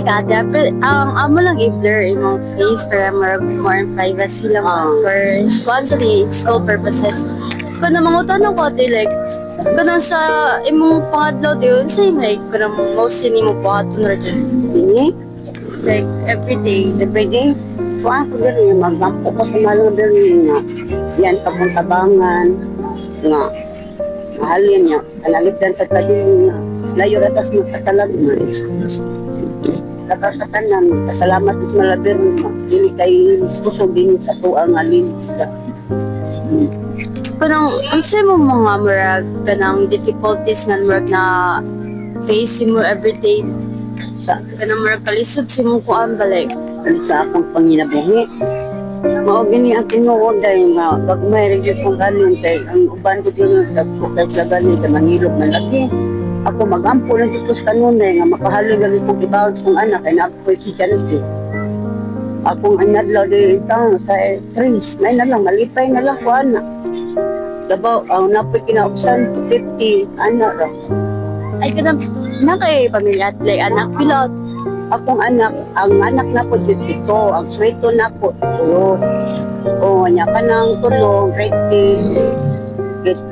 ate, ang amo lang i-blur yung face para more privacy lang for sponsoring school purposes. Kung na mga tanong ko ate, like, kung sa imong pangadlaw yun, sa like, kung mostly mo po ato na rin. Ini, Like, everyday. everyday, so ako diri magampo ko sa malang diri nga. Yan kabong tabangan nga mahalin niya. Analipdan sa kadin nga. Layo ratas magkatalag man. Nakakatanan, pasalamat sa malabir mo. Dili kay kusog din sa tuang alin. Ang sa mo mga murag, kanang difficulties man murag na face mo everyday. Kanang murag kalisod si mo kuan balik. Ano sa akong panginabuhi. Mao gini ang tinuod dahil nga pag may review kong galing kay ang uban ko din sa galing sa Manilog na lagi. Ako magampo na dito sa kanunay nga makahalin lagi kong ibawad kong anak kay na ako si Janete. Akong anadlaw di itang sa trees. May na lang, malipay na lang ko anak. Dabaw, ang napoy kinaupsan 50 anak ra. Ay kanang na kay pamilya at like anak pilot. Akong anak, ang anak na po 52, ang sweto na po 2. O, nya ka ng tulong, grade 10, grade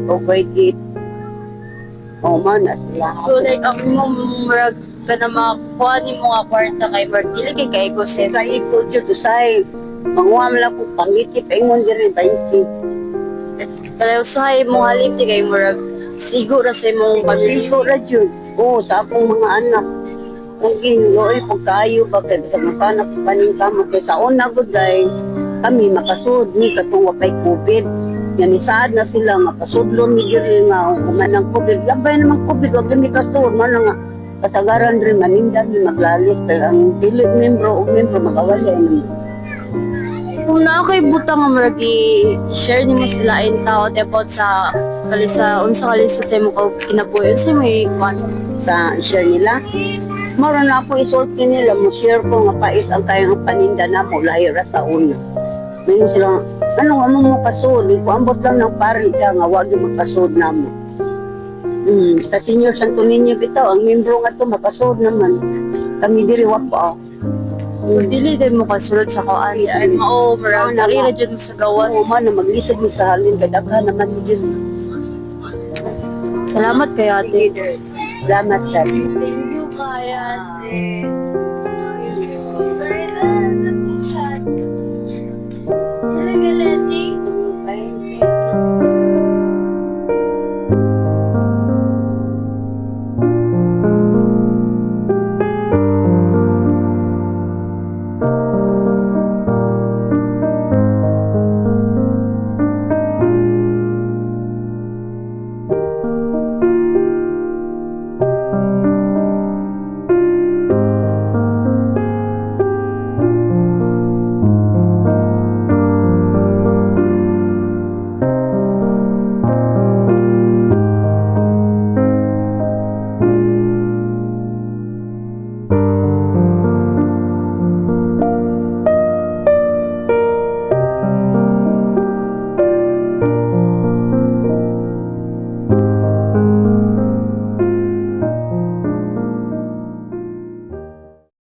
12, o grade 8. O, man, na sila. So like ang imong murag kanang makuha ni mo nga kwarta kay murag dili kay kaigo sa Sa iko, dito say, manguha mo lang ko, pangitip, ingon diri 20. Kaya usahay mo halin di kay murag siguro sa imong pamilya. Pagkiko ra dyan. O, sa akong mga anak. Kung ginuloy, pagkayo ba, kaya sa mga anak, paning kama, kaya sa una ko dahil kami makasud, ni katong wapay COVID. Yan, isaad na sila, nga pasudlon ni Giri nga, kumanang COVID. Labay naman COVID, wag kami kasud, man nga, kasagaran rin, manindan, maglalis, kaya ang pilit membro o membro, magawali naman. Kung na kay butang nga murag i-share nimo sila in tao about sa kalisa unsa kalisod sa imong kinabuhi unsa may kwan. Sa share nila. Mara na ako isorti nila, mo share ko nga pait ang kayang paninda na mo, lahira sa una. Ngayon sila, ano nga mo kasud? Iko ambot lang ng pari ka nga, wag yung magkasud na mo. Sa Senior Santo Niño bitaw, ang membro nga to makasud naman. Kami diri wapa. So, dili din mo kasulod sa kuan ay mao murag narira jud mo sa gawas. Oo man, na maglisod mo sa halin, kay daghan naman yun. Salamat kay ate. Salamat, Dad. Thank you kay ate.